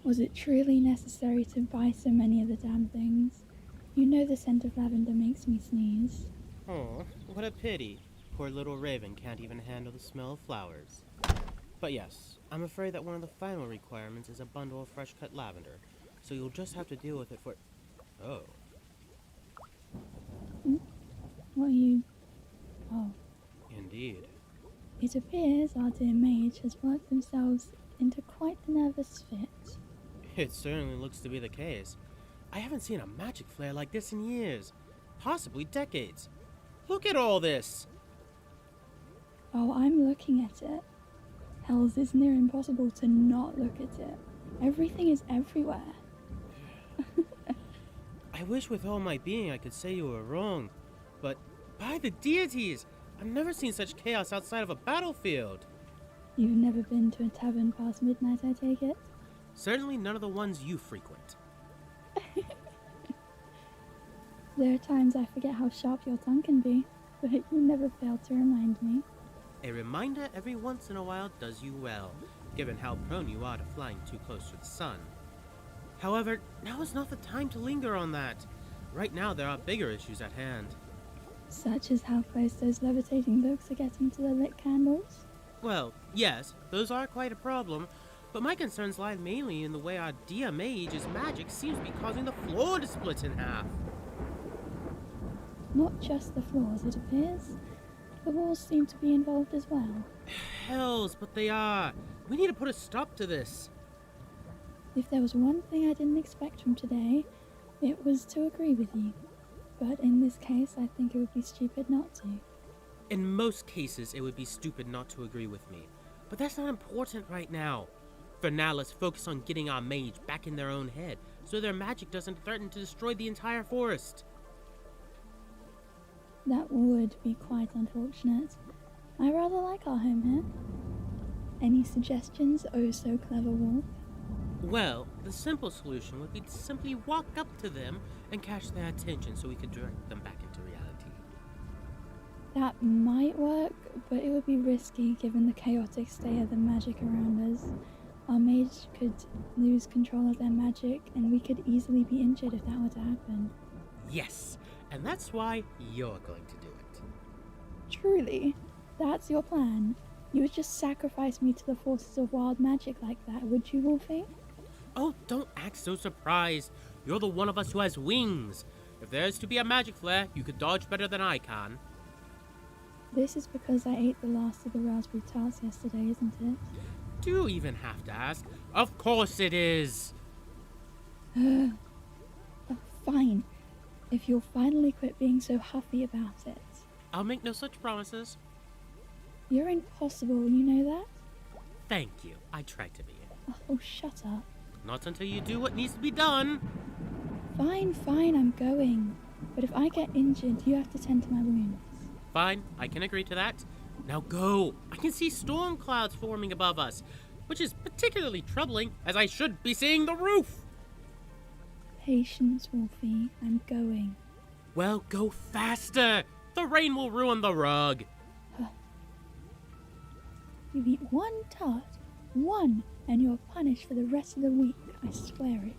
Was it truly necessary to buy so many of the damn things? You know the scent of lavender makes me sneeze. Oh, what a pity. Poor little Raven can't even handle the smell of flowers. But yes, I'm afraid that one of the final requirements is a bundle of fresh-cut lavender, so you'll just have to deal with it for... Oh. What are you... Oh. Indeed. It appears our dear Mage has worked themselves into quite the nervous fit. It certainly looks to be the case. I haven't seen a magic flare like this in years. Possibly decades. Look at all this! Oh, I'm looking at it. Hells, it's near impossible to not look at it. Everything is everywhere. I wish with all my being I could say you were wrong, but by the deities, I've never seen such chaos outside of a battlefield. You've never been to a tavern past midnight, I take it? Certainly none of the ones you frequent. There are times I forget how sharp your tongue can be, but you never fail to remind me. A reminder every once in a while does you well, given how prone you are to flying too close to the sun. However, now is not the time to linger on that. Right now there are bigger issues at hand. Such as how close those levitating books are getting to the lit candles? Well, yes, those are quite a problem, but my concerns lie mainly in the way our dear Mage's magic seems to be causing the floor to split in half. Not just the floors, it appears. The walls seem to be involved as well. Hells, but they are. We need to put a stop to this. If there was one thing I didn't expect from today, it was to agree with you. But in this case, I think it would be stupid not to. In most cases, it would be stupid not to agree with me. But that's not important right now. For now, let's focus on getting our mage back in their own head, so their magic doesn't threaten to destroy the entire forest. That would be quite unfortunate. I rather like our home here. Any suggestions, oh so clever wolf? Well, the simple solution would be to simply walk up to them and catch their attention so we could direct them back into reality. That might work, but it would be risky given the chaotic state of the magic around us. Our mage could lose control of their magic, and we could easily be injured if that were to happen. Yes, and that's why you're going to do it. Truly? That's your plan? You would just sacrifice me to the forces of wild magic like that, would you, Wolfie? Oh, don't act so surprised. You're the one of us who has wings. If there's to be a magic flare, you could dodge better than I can. This is because I ate the last of the raspberry tarts yesterday, isn't it? Do you even have to ask? Of course it is. Fine. If you'll finally quit being so huffy about it. I'll make no such promises. You're impossible, you know that? Thank you. I tried to be. Oh, shut up. Not until you do what needs to be done. Fine, I'm going. But if I get injured, you have to tend to my wounds. Fine, I can agree to that. Now go. I can see storm clouds forming above us, which is particularly troubling as I should be seeing the roof. Patience, Wolfie. I'm going. Well, go faster. The rain will ruin the rug. You eat one tart. One. And you're punished for the rest of the week. I swear it.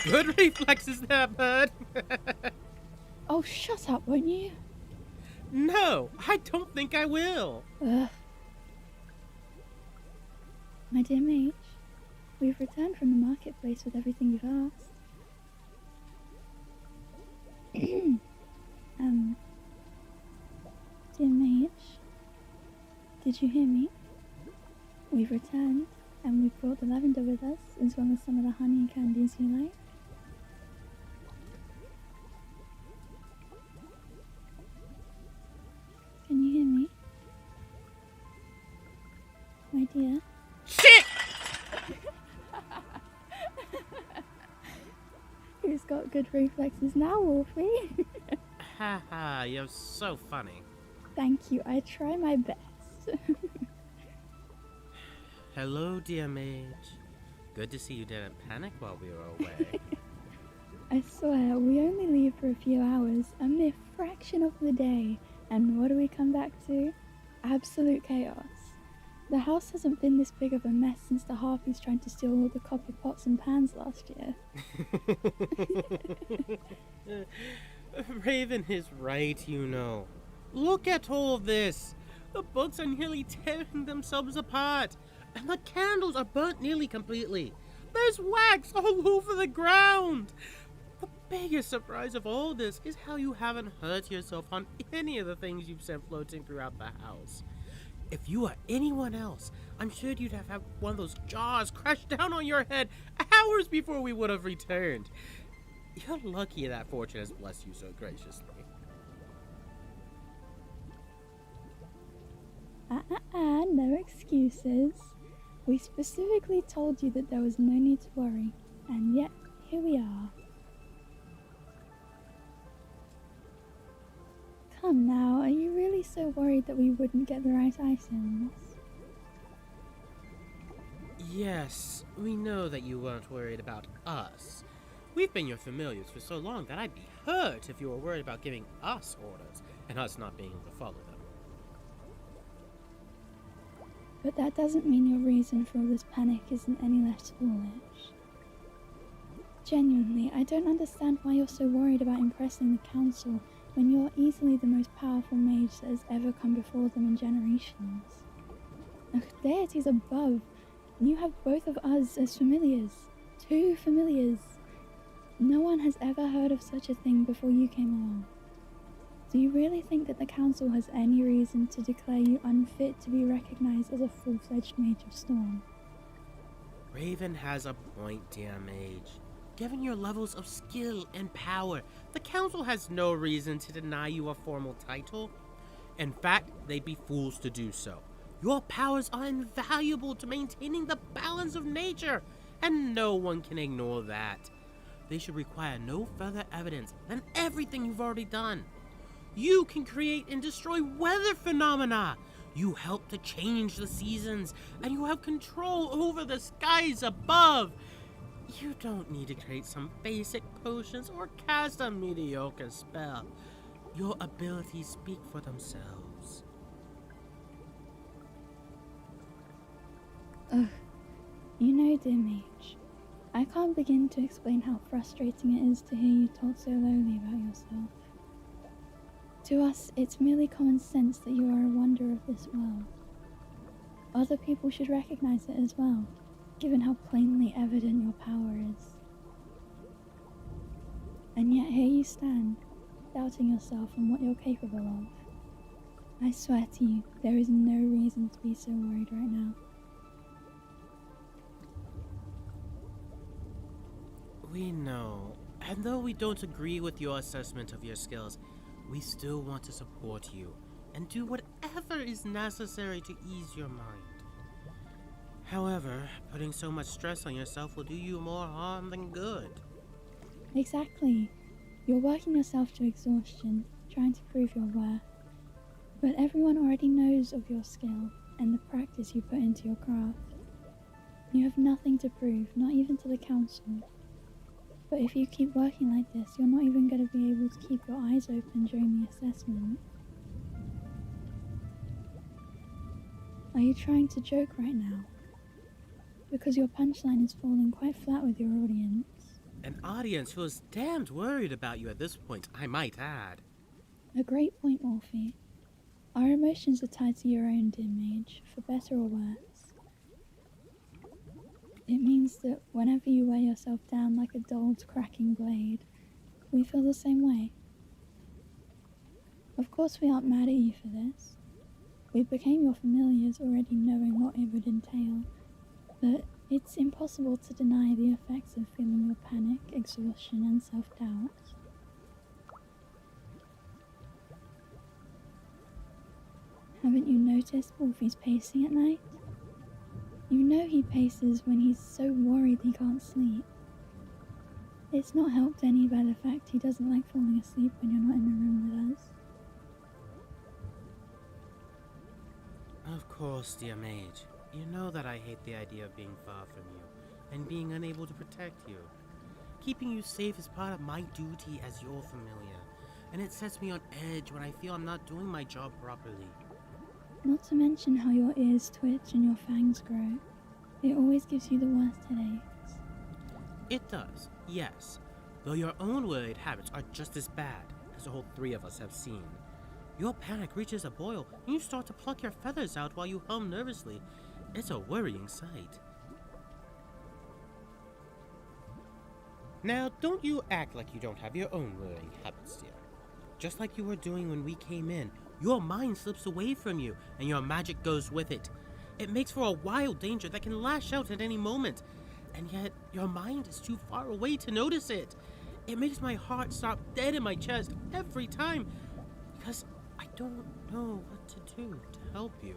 Good reflexes there, bird. Oh, shut up, won't you? No, I don't think I will. Ugh. My dear Mage, we've returned from the marketplace with everything you've asked. Dear Mage, did you hear me? We've returned, and we've brought the lavender with us, as well as some of the honey and candies you like. Can you hear me? My dear? Shit! Who's got good reflexes now, Wolfie? Haha, you're so funny. Thank you, I try my best. Hello, dear Mage. Good to see you didn't panic while we were away. I swear, we only leave for a few hours, a mere fraction of the day, and what do we come back to? Absolute chaos. The house hasn't been this big of a mess since the Harpies tried to steal all the copper pots and pans last year. Raven is right, you know. Look at all this. The books are nearly tearing themselves apart, and the candles are burnt nearly completely. There's wax all over the ground. The biggest surprise of all this is how you haven't hurt yourself on any of the things you've sent floating throughout the house. If you were anyone else, I'm sure you'd have had one of those jaws crash down on your head hours before we would have returned. You're lucky that fortune has blessed you so graciously. No excuses. We specifically told you that there was no need to worry, and yet here we are. Come now, are you really so worried that we wouldn't get the right items? Yes, we know that you weren't worried about us. We've been your familiars for so long that I'd be hurt if you were worried about giving us orders and us not being able to follow them. But that doesn't mean your reason for all this panic isn't any less foolish. Genuinely, I don't understand why you're so worried about impressing the council when you're easily the most powerful mage that has ever come before them in generations. Deities above, and you have both of us as familiars. 2 familiars. No one has ever heard of such a thing before you came along. Do you really think that the council has any reason to declare you unfit to be recognized as a full-fledged mage of storm? Raven has a point, dear mage. Given your levels of skill and power, the council has no reason to deny you a formal title. In fact, they'd be fools to do so. Your powers are invaluable to maintaining the balance of nature, and no one can ignore that. They should require no further evidence than everything you've already done. You can create and destroy weather phenomena. You help to change the seasons, and you have control over the skies above. You don't need to create some basic potions or cast a mediocre spell. Your abilities speak for themselves. Ugh. You know, dear mage, I can't begin to explain how frustrating it is to hear you talk so lowly about yourself. To us, it's merely common sense that you are a wonder of this world. Other people should recognize it as well, given how plainly evident your power is. And yet here you stand, doubting yourself and what you're capable of. I swear to you, there is no reason to be so worried right now. We know, and though we don't agree with your assessment of your skills, we still want to support you and do whatever is necessary to ease your mind. However, putting so much stress on yourself will do you more harm than good. Exactly. You're working yourself to exhaustion, trying to prove your worth. But everyone already knows of your skill and the practice you put into your craft. You have nothing to prove, not even to the council. But if you keep working like this, you're not even going to be able to keep your eyes open during the assessment. Are you trying to joke right now? Because your punchline is falling quite flat with your audience. An audience who is damned worried about you at this point, I might add. A great point, Morphe. Our emotions are tied to your own, dear mage, for better or worse. It means that whenever you wear yourself down like a dulled, cracking blade, we feel the same way. Of course we aren't mad at you for this. We became your familiars already knowing what it would entail, but it's impossible to deny the effects of feeling your panic, exhaustion, and self-doubt. Haven't you noticed Wolfie's pacing at night? You know he paces when he's so worried he can't sleep. It's not helped any by the fact he doesn't like falling asleep when you're not in the room with us. Of course, dear mage. You know that I hate the idea of being far from you and being unable to protect you. Keeping you safe is part of my duty as your familiar, and it sets me on edge when I feel I'm not doing my job properly. Not to mention how your ears twitch and your fangs grow. It always gives you the worst headaches. It does, yes. Though your own worried habits are just as bad, as all three of us have seen. Your panic reaches a boil, and you start to pluck your feathers out while you hum nervously. It's a worrying sight. Now, don't you act like you don't have your own worrying habits, dear. Just like you were doing when we came in, your mind slips away from you, and your magic goes with it. It makes for a wild danger that can lash out at any moment, and yet your mind is too far away to notice it. It makes my heart stop dead in my chest every time, because I don't know what to do to help you.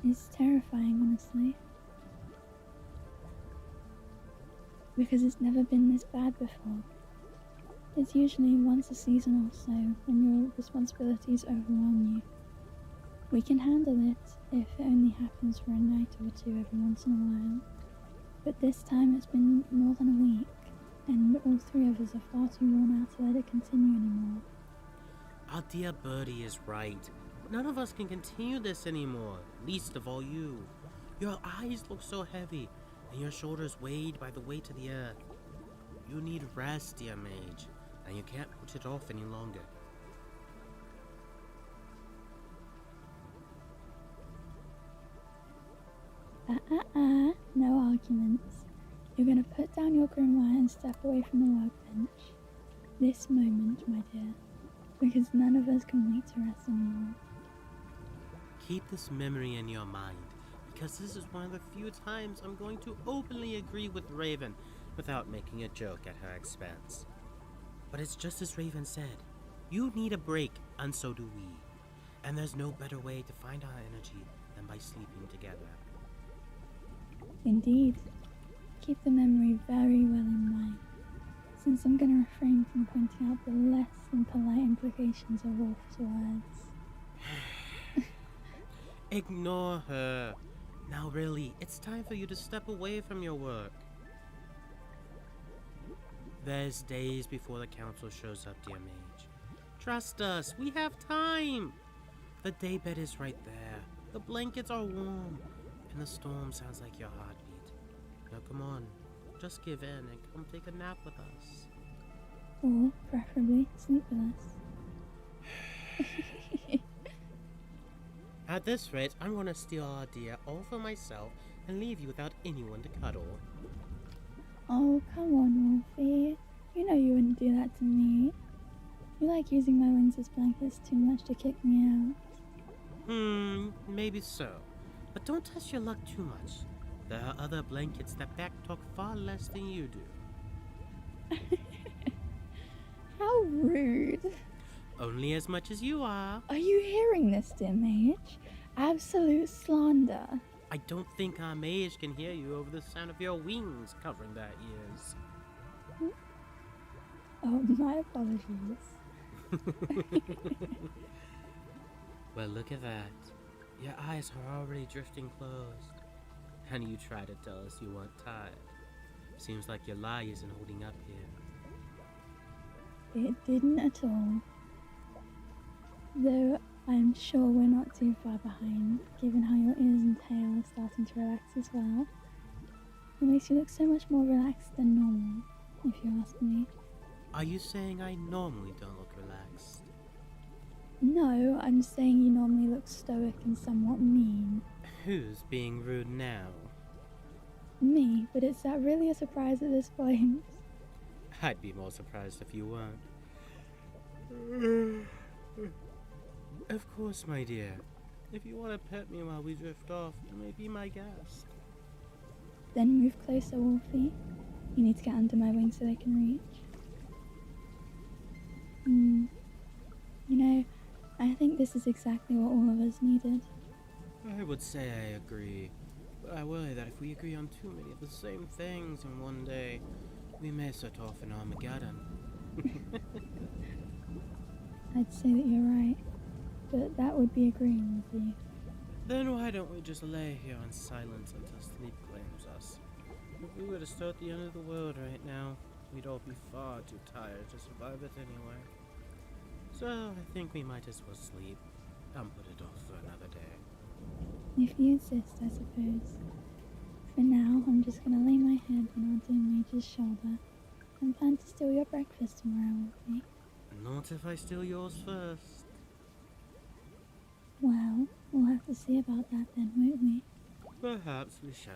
It's terrifying, honestly. Because it's never been this bad before. It's usually once a season or so when your responsibilities overwhelm you. We can handle it if it only happens for a night or two every once in a while. But this time it's been more than a week, and all three of us are far too worn out to let it continue anymore. Our dear birdie is right. None of us can continue this anymore, least of all you. Your eyes look so heavy, and your shoulders weighed by the weight of the earth. You need rest, dear Mage, and you can't put it off any longer. No arguments. You're gonna put down your grimoire and step away from the workbench. This moment, my dear, because none of us can wait to rest anymore. Keep this memory in your mind, because this is one of the few times I'm going to openly agree with Raven without making a joke at her expense. But it's just as Raven said, you need a break, and so do we. And there's no better way to find our energy than by sleeping together. Indeed. Keep the memory very well in mind, since I'm gonna refrain from pointing out the less than polite implications of Wolf's words. Ignore her. Now really, it's time for you to step away from your work. There's days before the council shows up, dear Mage. Trust us, we have time. The daybed is right there. The blankets are warm. And the storm sounds like your heartbeat. Now come on, just give in and come take a nap with us. Or, preferably, sleep with us. At this rate, I'm gonna steal our deer all for myself and leave you without anyone to cuddle. Oh, come on, Wolfie. You know you wouldn't do that to me. You like using my wings as blankets too much to kick me out. Maybe so. But don't test your luck too much. There are other blankets that backtalk far less than you do. How rude. Only as much as you are. Are you hearing this, dear Mage? Absolute slander. I don't think our Mage can hear you over the sound of your wings covering their ears. Oh, my apologies. Well, look at that. Your eyes are already drifting closed. And you try to tell us you weren't tired. Seems like your lie isn't holding up here. It didn't at all. Though I'm sure we're not too far behind, given how your ears and tail are starting to relax as well. It makes you look so much more relaxed than normal, if you ask me. Are you saying I normally don't look relaxed? No, I'm saying you normally look stoic and somewhat mean. Who's being rude now? Me, but is that really a surprise at this point? I'd be more surprised if you weren't. Of course, my dear. If you want to pet me while we drift off, you may be my guest. Then move closer, Wolfie. You need to get under my wings so they can reach. You know, I think this is exactly what all of us needed. I would say I agree, but I worry that if we agree on too many of the same things in one day, we may set off an Armageddon. I'd say that you're right, but that would be agreeing with you. Then why don't we just lay here in silence until sleep claims us? If we were to start the end of the world right now, we'd all be far too tired to survive it anyway. So I think we might as well sleep. and put it off for another day. If you insist, I suppose. For now, I'm just gonna lay my head on Aunt Mage's shoulder and plan to steal your breakfast tomorrow with me. Not if I steal yours first. Well, we'll have to see about that then, won't we? Perhaps we shall.